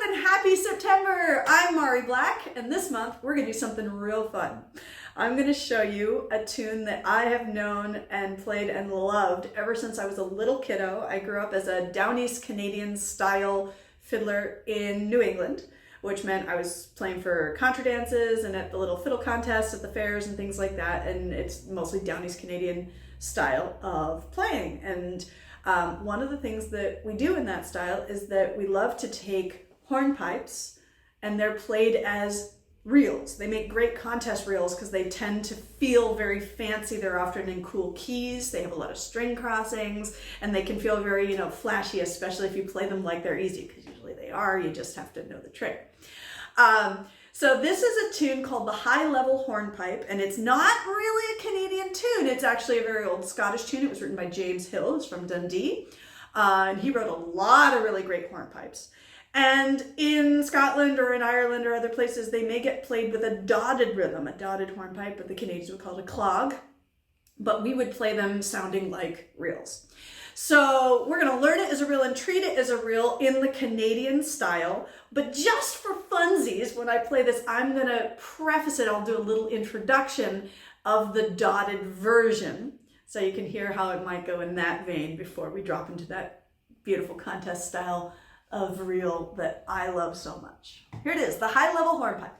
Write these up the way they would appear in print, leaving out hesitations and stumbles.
and happy September! I'm Mari Black, and this month we're going to do something real fun. I'm going to show you a tune that I have known and played and loved ever since I was a little kiddo. I grew up as a Downeast Canadian style fiddler in New England, which meant I was playing for contra dances and at the little fiddle contests at the fairs and things like that, and it's mostly Downeast Canadian style of playing. And one of the things that we do in that style is that we love to take hornpipes, and they're played as reels. They make great contest reels because they tend to feel very fancy. They're often in cool keys. They have a lot of string crossings, and they can feel very, flashy, especially if you play them like they're easy, because usually they are. You just have to know the trick. So this is a tune called the High Level Hornpipe, and it's not really a Canadian tune. It's actually a very old Scottish tune. It was written by James Hill. It's from Dundee, and he wrote a lot of really great hornpipes. And in Scotland or in Ireland or other places, they may get played with a dotted rhythm, a dotted hornpipe, but the Canadians would call it a clog. But we would play them sounding like reels. So we're going to learn it as a reel and treat it as a reel in the Canadian style. But just for funsies, when I play this, I'm going to preface it. I'll do a little introduction of the dotted version, so you can hear how it might go in that vein before we drop into that beautiful contest style of reel that I love so much. Here it is, the High Level Hornpipe.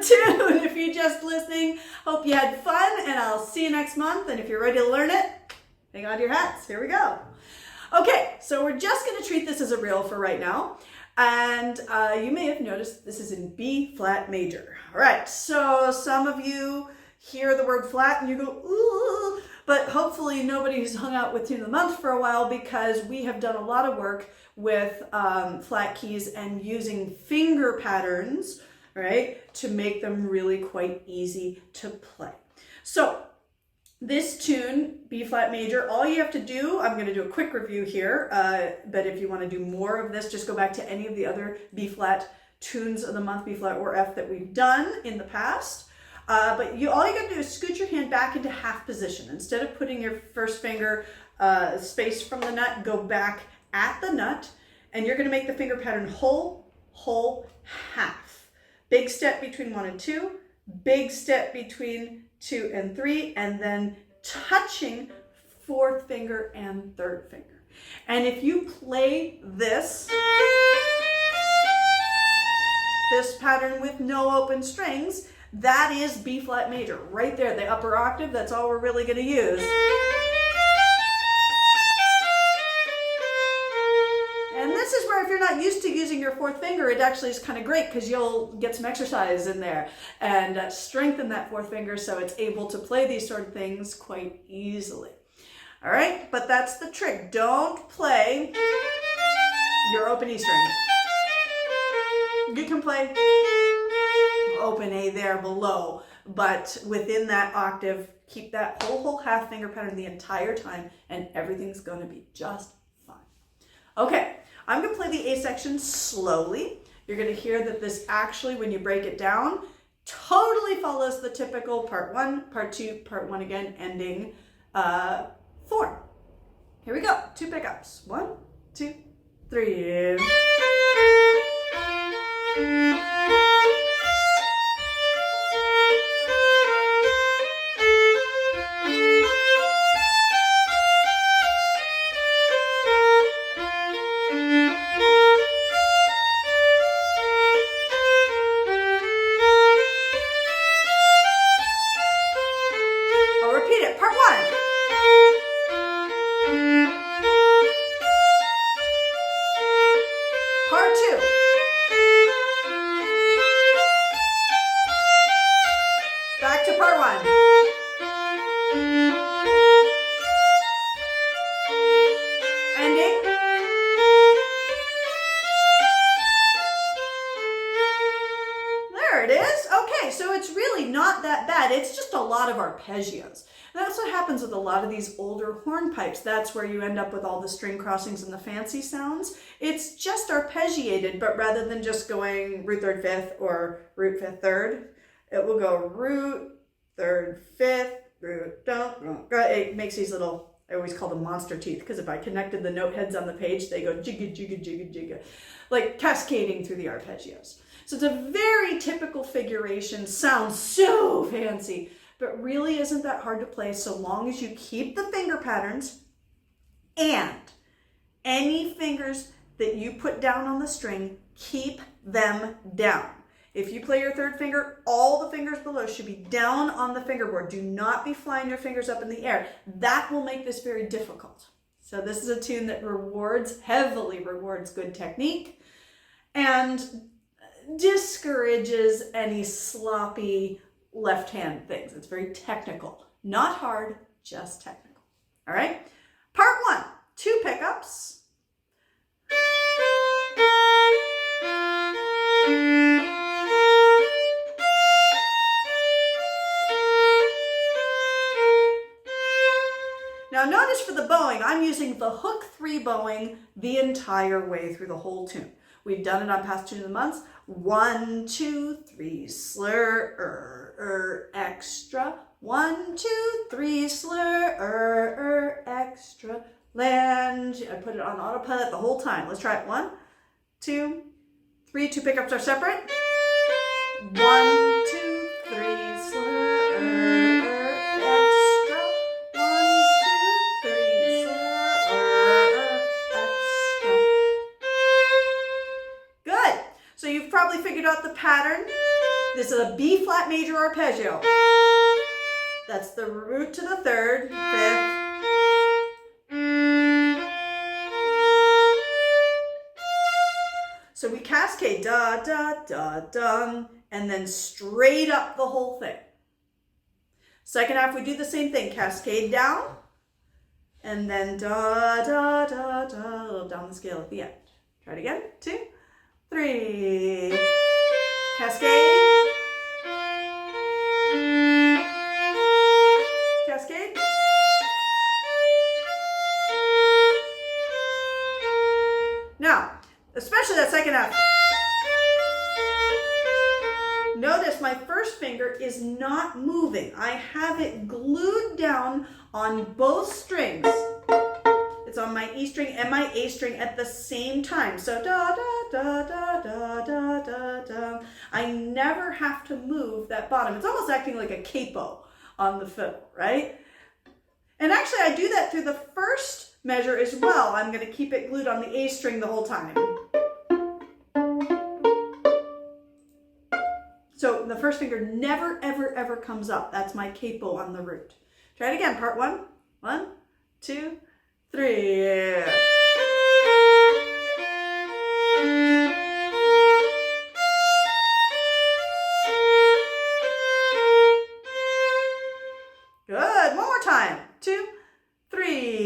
Tune. If you're just listening, hope you had fun, and I'll see you next month. And if you're ready to learn it, hang on to your hats. Here we go. Okay, so we're just going to treat this as a reel for right now. And you may have noticed this is in B flat major. All right, so some of you hear the word flat and you go, ooh, but hopefully nobody who's hung out with Tune of the Month for a while, because we have done a lot of work with flat keys and using finger patterns, right, to make them really quite easy to play. So this tune, B flat major, all you have to do, I'm going to do a quick review here, but if you want to do more of this, just go back to any of the other B flat tunes of the month, B flat or F, that we've done in the past. But all you got to do is scoot your hand back into half position. Instead of putting your first finger spaced from the nut, go back at the nut, and you're going to make the finger pattern whole, whole, half. Big step between 1 and 2, big step between 2 and 3, and then touching fourth finger and third finger. And if you play this pattern with no open strings, that is B flat major right there, the upper octave. That's all we're really going to use. This is where, if you're not used to using your fourth finger, it actually is kind of great, because you'll get some exercise in there and strengthen that fourth finger so it's able to play these sort of things quite easily. All right, but that's the trick. Don't play your open E string. You can play open A there below, but within that octave, keep that whole half finger pattern the entire time, and everything's going to be just fine. Okay, I'm going to play the A section slowly. You're going to hear that this actually, when you break it down, totally follows the typical part 1, part 2, part 1 again, ending form. Here we go. 2 pickups. 1, 2, 3. I'll repeat it. Part 1. Part 2. Back to part 1. Ending. There it is. Okay, so it's really not that bad. It's just a lot of arpeggios. And that's what happens with a lot of these older hornpipes. That's where you end up with all the string crossings and the fancy sounds. It's just arpeggiated, but rather than just going root, third, fifth, or root, fifth, third, it will go root, third, fifth, root, don't. It makes these little, I always call them monster teeth, because if I connected the note heads on the page, they go jigga, jigga, jigga, jigga, like cascading through the arpeggios. So it's a very typical figuration, sounds so fancy, but really isn't that hard to play so long as you keep the finger patterns, and any fingers that you put down on the string, keep them down. If you play your third finger, all the fingers below should be down on the fingerboard. Do not be flying your fingers up in the air. That will make this very difficult. So this is a tune that heavily rewards good technique, and discourages any sloppy left hand things. It's very technical, not hard, just technical. All right, part 1, 2 pickups. Now notice for the bowing, I'm using the hook 3 bowing the entire way through the whole tune. We've done it on past tune of the months. 1, 2, 3, slur, extra. 1, 2, 3, slur, extra. Land. I put it on autopilot the whole time. Let's try it. 1, 2, 3. 2 pickups are separate. 1, 2, 3, slur, extra. 1, 2, 3, slur, extra. Good. So you've probably figured out the pattern. This is a B flat major arpeggio. That's the root to the third, fifth. So we cascade da, da, da, da, and then straight up the whole thing. Second half, we do the same thing. Cascade down, and then da, da, da, da, a little down the scale at the end. Try it again. 2, 3. Cascade. Cascade. Now, especially that second half. Notice my first finger is not moving. I have it glued down on both strings. It's on my E string and my A string at the same time. So da da da da da da da da. I never have to move that bottom. It's almost acting like a capo on the fiddle, right? And actually I do that through the first measure as well. I'm going to keep it glued on the A string the whole time. So the first finger never, ever, ever comes up. That's my capo on the root. Try it again, part 1. 1, 2, 3. Good. One more time. 2, 3.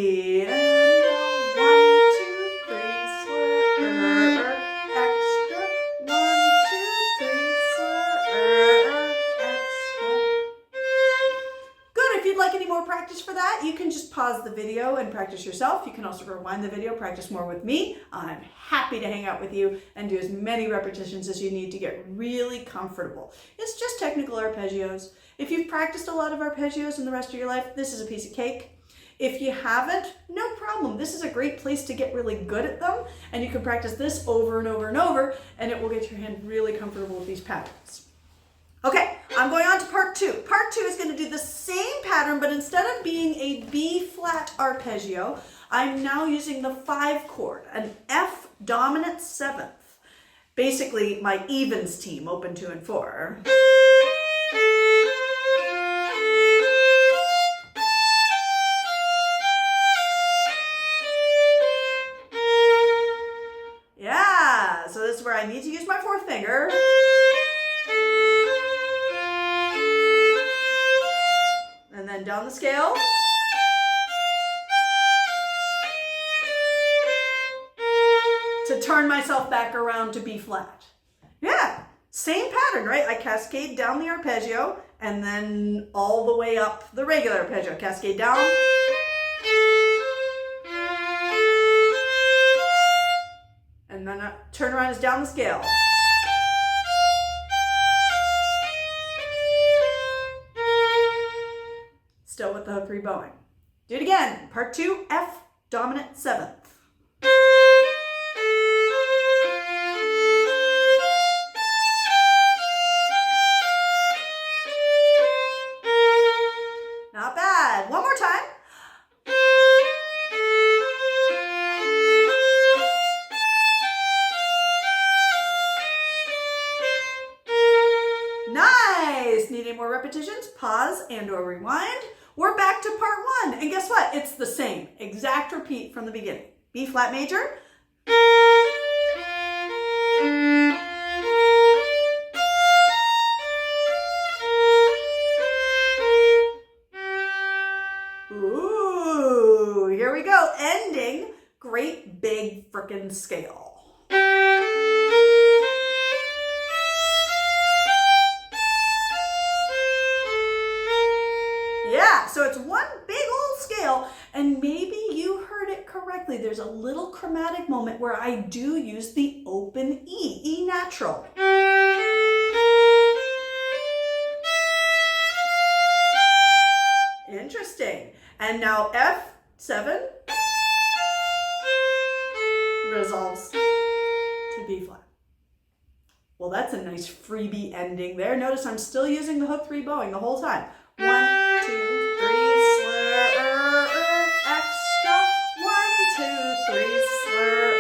that, you can just pause the video and practice yourself. You can also rewind the video, practice more with me. I'm happy to hang out with you and do as many repetitions as you need to get really comfortable. It's just technical arpeggios. If you've practiced a lot of arpeggios in the rest of your life, this is a piece of cake. If you haven't, no problem. This is a great place to get really good at them, and you can practice this over and over and over, and it will get your hand really comfortable with these patterns. Okay, I'm going on to part two. Part two is going to do the same pattern, but instead of being a B-flat arpeggio, I'm now using the 5 chord, an F dominant 7th. Basically, my evens team, open 2 and 4. So this is where I need to use my 4th finger. And then down the scale. To turn myself back around to B flat. Yeah, same pattern, right? I cascade down the arpeggio and then all the way up the regular arpeggio. Cascade down. And then turn around is down the scale. Still with the hook 3 bowing. Do it again. Part 2, F dominant 7th. Not bad. One more time. Nice! Need any more repetitions? Pause and or rewind. We're back to part 1. And guess what? It's the same. Exact repeat from the beginning. B flat major. Ooh, here we go. Ending great big frickin' scale. Yeah, so it's one big old scale, and maybe you heard it correctly. There's a little chromatic moment where I do use the open E, E natural. Interesting. And now F7 resolves to B flat. Well, that's a nice freebie ending there. Notice I'm still using the hook 3 bowing the whole time. 1, 2, 3, slur, extra. 1, 2, 3, slur,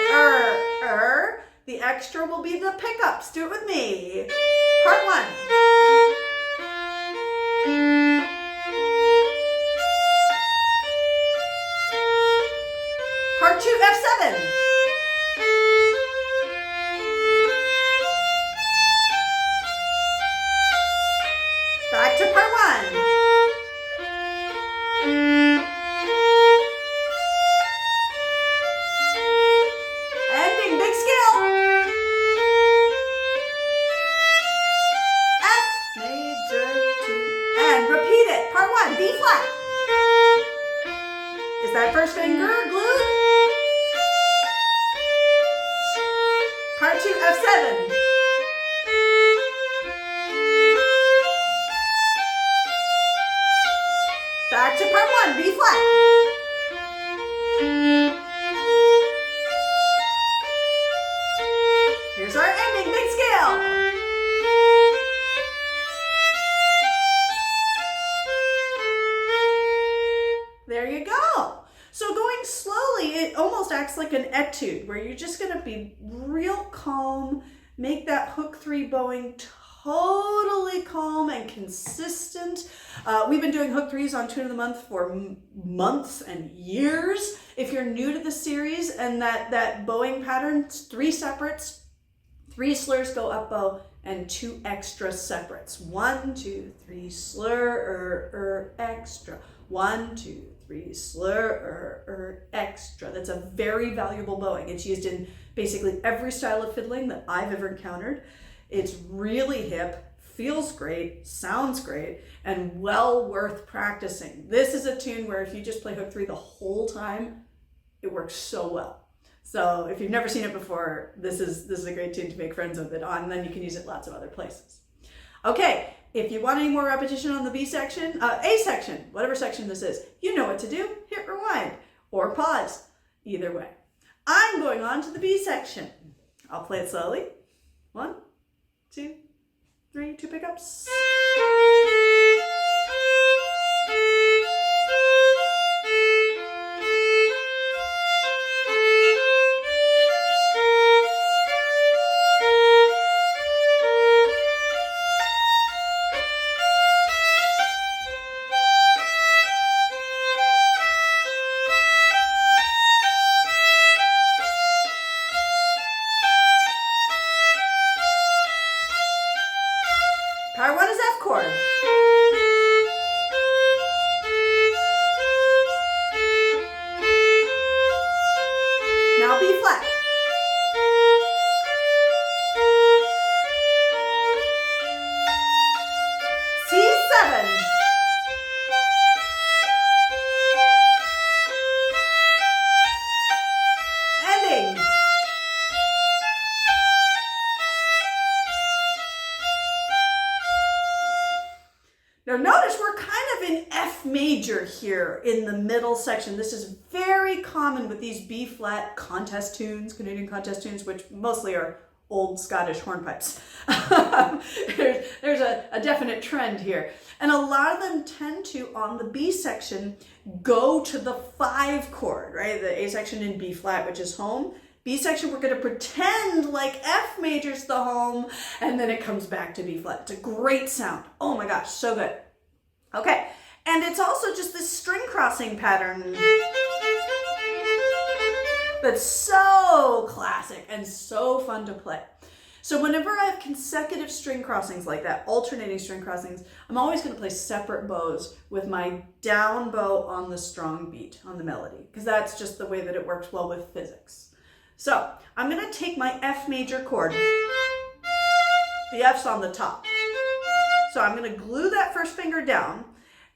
The extra will be the pickups. Do it with me. Part 1. Part 2, F7. Back to part 1. Ending big scale. F major 2 and repeat it. Part 1, B flat. Is that first finger glued? Part 2, F7. Back to part 1, B flat. Here's our ending, big scale. There you go. So going slowly, it almost acts like an etude where you're just gonna be real calm, make that hook 3 bowing totally calm and consistent. We've been doing hook 3s on Tune of the Month for months and years. If you're new to the series and that bowing pattern, 3 separates, 3 slurs go up bow, and 2 extra separates. 1, 2, 3, slur, extra. 1, 2, 3, slur, extra. That's a very valuable bowing. It's used in basically every style of fiddling that I've ever encountered. It's really hip, feels great, sounds great, and well worth practicing. This is a tune where if you just play hook 3 the whole time, it works so well. So if you've never seen it before, this is a great tune to make friends with it on, and then you can use it lots of other places. Okay, if you want any more repetition on the B section, A section, whatever section this is, you know what to do. Hit rewind or pause, either way. I'm going on to the B section. I'll play it slowly. 1, 2, 3, 2 pickups. Part 1 is F chord. Now B flat. C7. Ending. Now notice we're kind of in F major here in the middle section. This is very common with these B flat contest tunes, Canadian contest tunes, which mostly are old Scottish hornpipes. There's a definite trend here. And a lot of them tend to, on the B section, go to the 5 chord, right? The A section in B flat, which is home. B section, we're going to pretend like F major's the home, and then it comes back to B flat. It's a great sound. Oh my gosh, so good. Okay, and it's also just this string crossing pattern that's so classic and so fun to play. So whenever I have consecutive string crossings like that, alternating string crossings, I'm always going to play separate bows with my down bow on the strong beat, on the melody, because that's just the way that it works well with physics. So I'm going to take my F major chord. The F's on the top. So I'm going to glue that first finger down,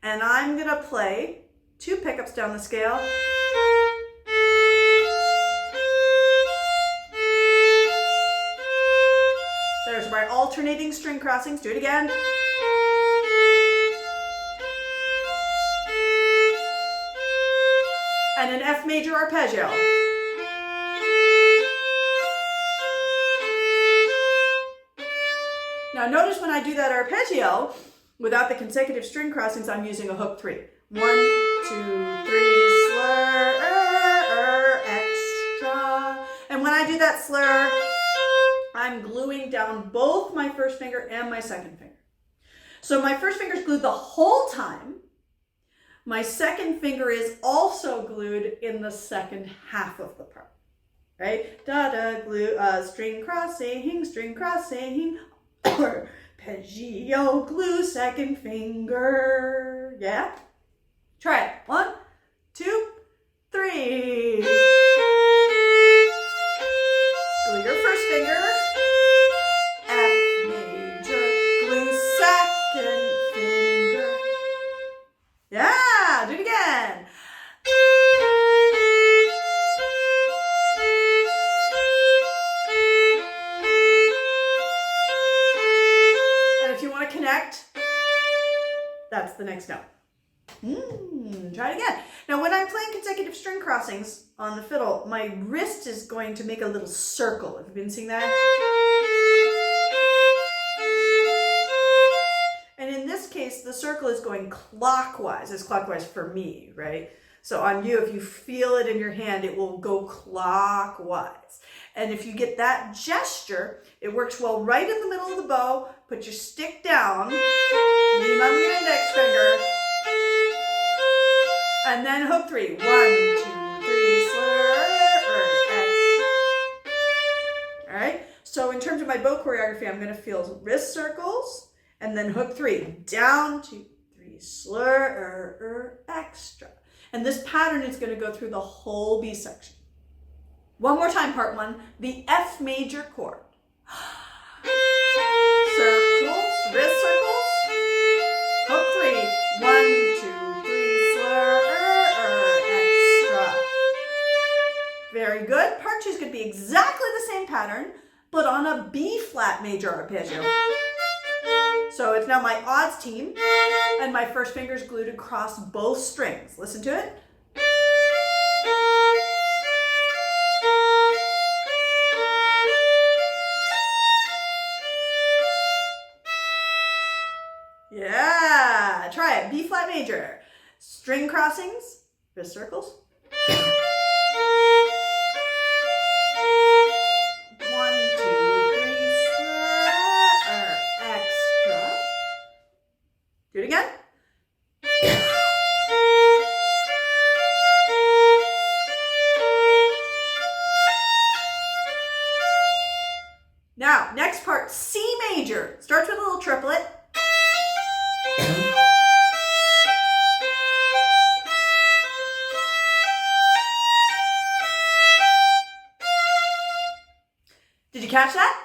and I'm going to play 2 pickups down the scale. There's my alternating string crossings. Do it again. And an F major arpeggio. Now notice when I do that arpeggio, without the consecutive string crossings, I'm using a hook 3. 1, 2, 3, slur, extra. And when I do that slur, I'm gluing down both my first finger and my second finger. So my first finger is glued the whole time. My second finger is also glued in the second half of the part, right? Da-da, glue, string crossing, arpeggio, glue, second finger. Yeah? Try it. 1, 2, 3. Glue your first finger. F major, glue second finger. Yeah, do it again. Connect, that's the next note. Try it again. Now when I'm playing consecutive string crossings on the fiddle, my wrist is going to make a little circle. Have you been seeing that? And in this case, the circle is going clockwise. It's clockwise for me, right? So on you, if you feel it in your hand, it will go clockwise. And if you get that gesture, it works well right in the middle of the bow. Put your stick down, lean on your index finger, and then hook 3. 1, 2, 3, slur, X. All right, so in terms of my bow choreography, I'm going to feel wrist circles, and then hook 3. Down, 2, 3, slur, extra. And this pattern is going to go through the whole B section. One more time, part 1, the F major chord. Circle, wrist circles, hook 3, 1, 2, 3, slur, extra. Very good. Part 2 is going to be exactly the same pattern, but on a B flat major arpeggio. So it's now my odds team, and my first finger is glued across both strings. Listen to it. Yeah, try it. B flat major. String crossings, wrist circles. 1, 2, 3, slur, extra. Do it again. Now, next part, C major. Starts with a little triplet. Did you catch that?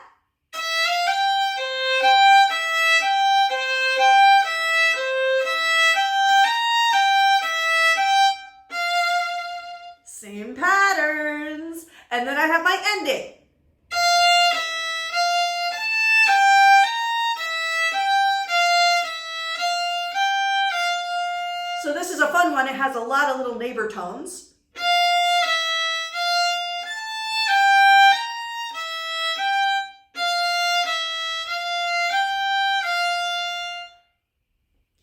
Same patterns. And then I have my ending. So this is a fun one. It has a lot of little neighbor tones.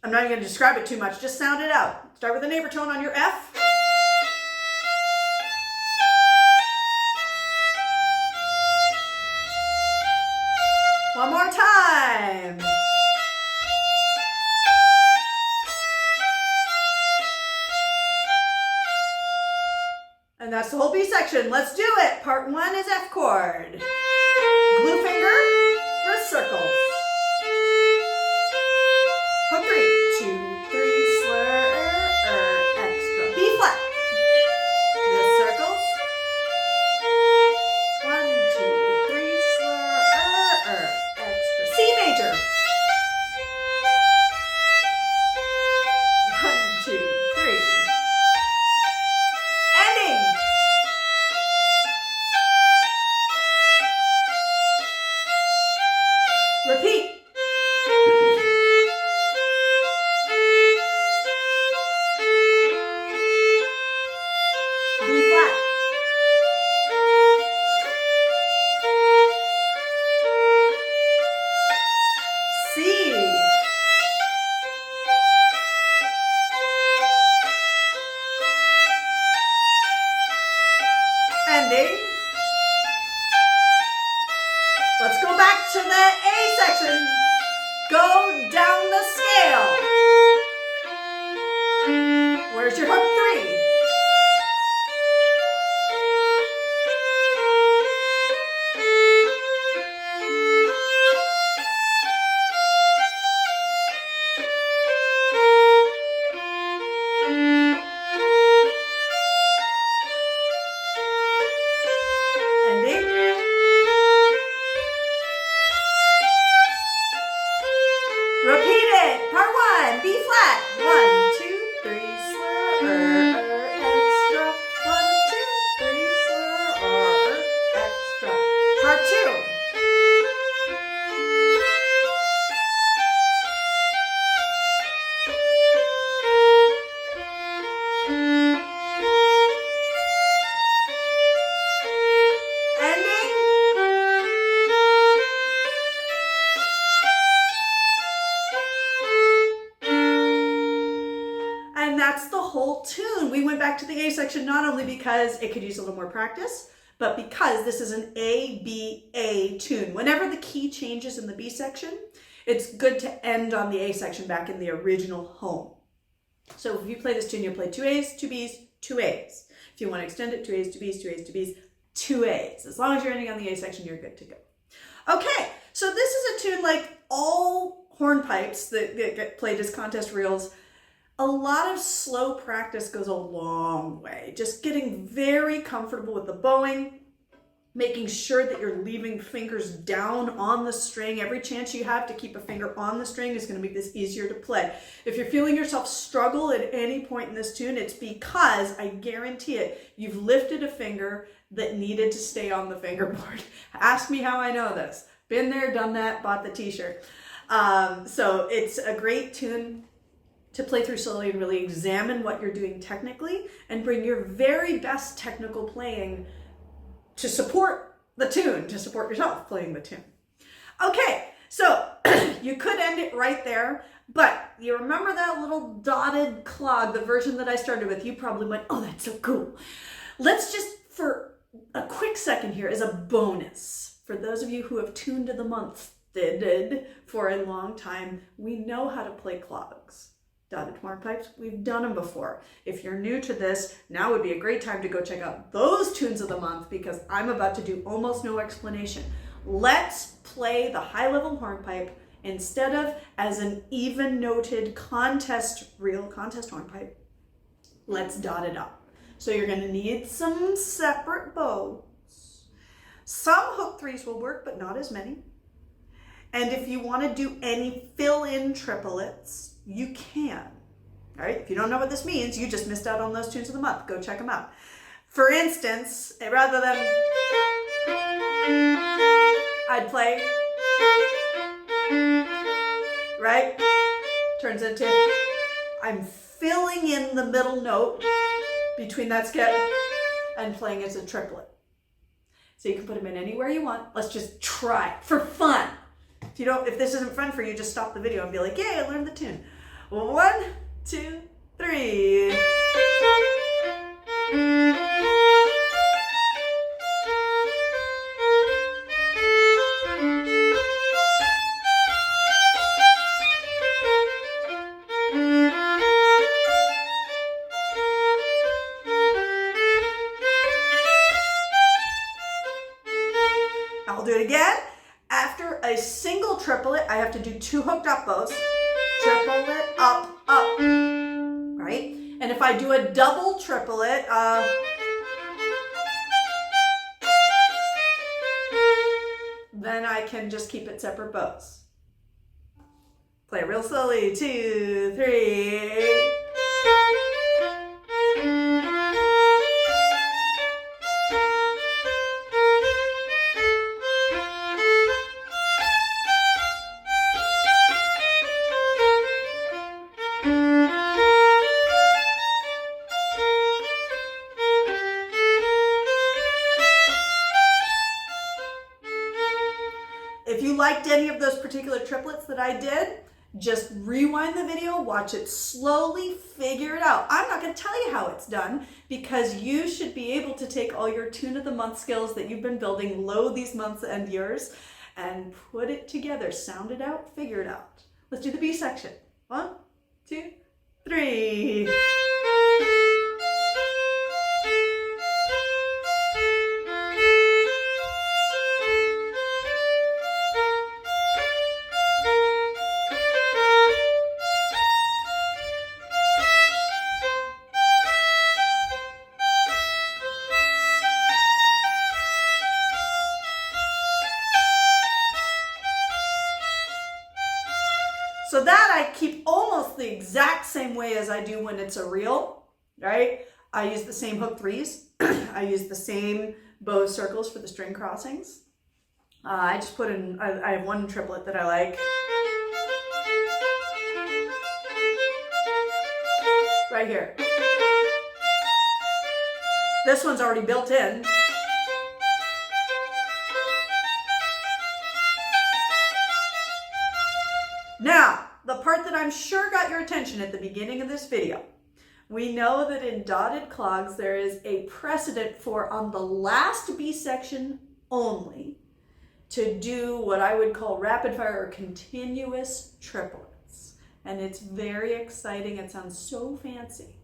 I'm not even going to describe it too much, just sound it out. Start with a neighbor tone on your F. One more time. And that's the whole B section. Let's do it. Part 1 is F chord. Glue finger, wrist circles. Hook 3, 2, 3, slur, extra. B flat. Wrist circles. 1, 2, 3, slur, extra. C major. 1, 2, 3. Ending. Repeat. B flat. C. Ending. Let's go back to the A section. Go down the scale. Where's your hook 3? Ending. Repeat it. Part 1, B flat. 1, 2, 3, slur, extra. 1, 2, 3, slur, extra. Part 2. Ending. And that's the whole tune. We went back to the A section not only because it could use a little more practice, but because this is an A-B-A tune. Whenever the key changes in the B section, it's good to end on the A section back in the original home. So if you play this tune, you'll play 2 A's, 2 B's, 2 A's. If you want to extend it, 2 A's, 2 B's, 2 A's, 2 B's, 2 A's. As long as you're ending on the A section, you're good to go. Okay, so this is a tune like all hornpipes that get played as contest reels. A lot of slow practice goes a long way. Just getting very comfortable with the bowing, making sure that you're leaving fingers down on the string. Every chance you have to keep a finger on the string is going to make this easier to play. If you're feeling yourself struggle at any point in this tune, it's because, I guarantee it, you've lifted a finger that needed to stay on the fingerboard. Ask me how I know this. Been there, done that, bought the t-shirt. So it's a great tune to play through slowly and really examine what you're doing technically and bring your very best technical playing to support the tune, to support yourself playing the tune. Okay, so you could end it right there, but you remember that little dotted clog, the version that I started with, you probably went, oh, that's so cool. Let's just, for a quick second here, as a bonus, for those of you who have tuned to the month did for a long time, we know how to play clogs. Dotted hornpipes, we've done them before. If you're new to this, now would be a great time to go check out those tunes of the month because I'm about to do almost no explanation. Let's play the high-level hornpipe instead of as an even-noted real contest hornpipe. Let's dot it up. So you're going to need some separate bows. Some hook threes will work, but not as many. And if you want to do any fill-in triplets, you can. All right, if you don't know what this means, you just missed out on those tunes of the month. Go check them out. For instance, rather than I'd play, right? Turns into, I'm filling in the middle note between that skip and playing as a triplet. So you can put them in anywhere you want. Let's just try it for fun. If this isn't fun for you, just stop the video and be like, yay, I learned the tune. 1, 2, 3. I'll do it again. After a single triplet, I have to do 2 hooked up bows. Triplet, up, up, right? And if I do a double triplet, then I can just keep it separate bows. Play real slowly, 2, 3. If you liked any of those particular triplets that I did, just rewind the video, watch it slowly, figure it out. I'm not going to tell you how it's done because you should be able to take all your tune of the month skills that you've been building low these months and years and put it together, sound it out, figure it out. Let's do the B section. 1, 2, 3. So that I keep almost the exact same way as I do when it's a reel, right? I use the same hook threes. I use the same bow circles for the string crossings. I just put in, I have one triplet that I like. Right here. This one's already built in. Now, the part that I'm sure got your attention at the beginning of this video. We know that in dotted clogs, there is a precedent for, on the last B section only, to do what I would call rapid fire or continuous triplets. And it's very exciting. It sounds so fancy.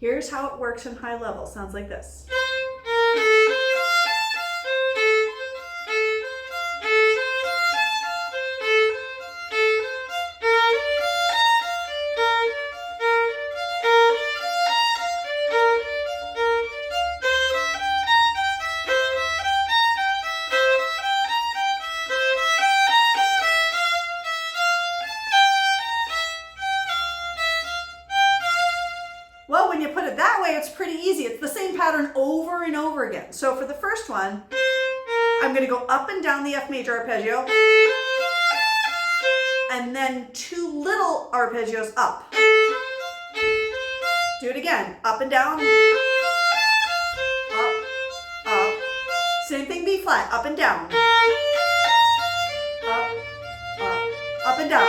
Here's how it works in high level. Sounds like this. easy. It's the same pattern over and over again. So for the first one, I'm going to go up and down the F major arpeggio, and then 2 little arpeggios up. Do it again, up and down, up, up. Same thing, B flat, up and down, up, up and down,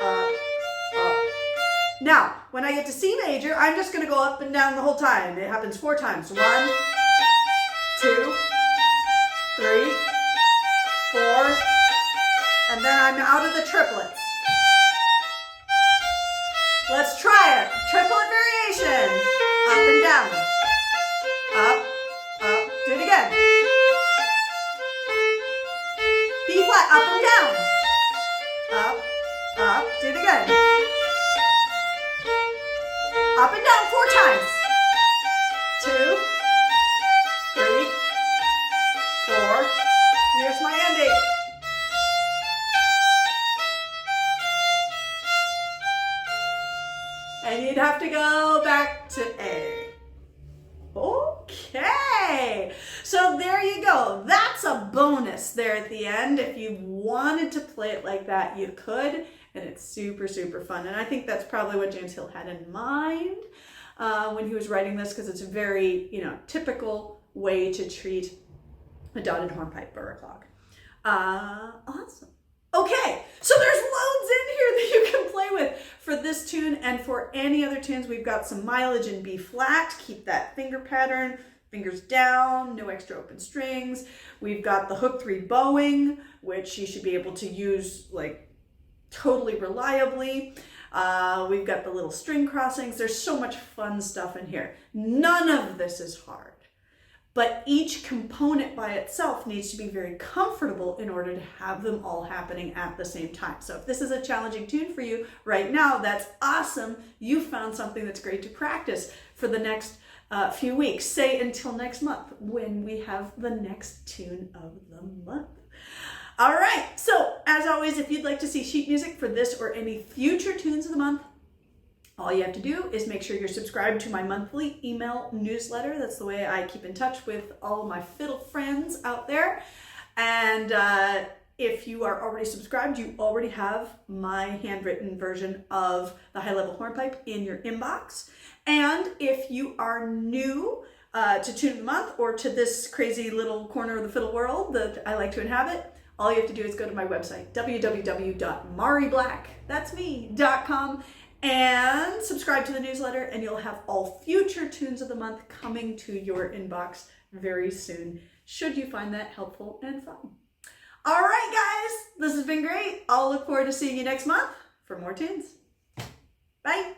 up, up. Now, when I get to C major, I'm just going to go up and down the whole time. It happens 4 times. 1, 2, 3, 4, and then I'm out of the triplets. Let's try it. Triplet variation. Up and down. Up, up. Do it again. B flat, up and down. Up, up. Do it again. Up and down 4 times. 2, 3, 4. Here's my ending. And you'd have to go back to A. Okay, so there you go. That's a bonus there at the end. If you wanted to play it like that, you could, and it's super, super fun. And I think that's probably what James Hill had in mind when he was writing this, because it's a very, typical way to treat a dotted hornpipe or a clog. Awesome. Okay, so there's loads in here that you can play with for this tune and for any other tunes. We've got some mileage in B flat, keep that finger pattern, fingers down, no extra open strings. We've got the hook 3 bowing, which you should be able to use like totally reliably. We've got the little string crossings. There's so much fun stuff in here. None of this is hard. But each component by itself needs to be very comfortable in order to have them all happening at the same time. So if this is a challenging tune for you right now, that's awesome. You found something that's great to practice for the next few weeks. Say until next month when we have the next tune of the month. All right, so as always, if you'd like to see sheet music for this or any future tunes of the month, all you have to do is make sure you're subscribed to my monthly email newsletter. That's the way I keep in touch with all of my fiddle friends out there. And if you are already subscribed, you already have my handwritten version of the High Level Hornpipe in your inbox. And if you are new to Tune of the Month or to this crazy little corner of the fiddle world that I like to inhabit, all you have to do is go to my website, www.mariblack.com, and subscribe to the newsletter, and you'll have all future tunes of the month coming to your inbox very soon, should you find that helpful and fun. All right, guys, this has been great. I'll look forward to seeing you next month for more tunes. Bye.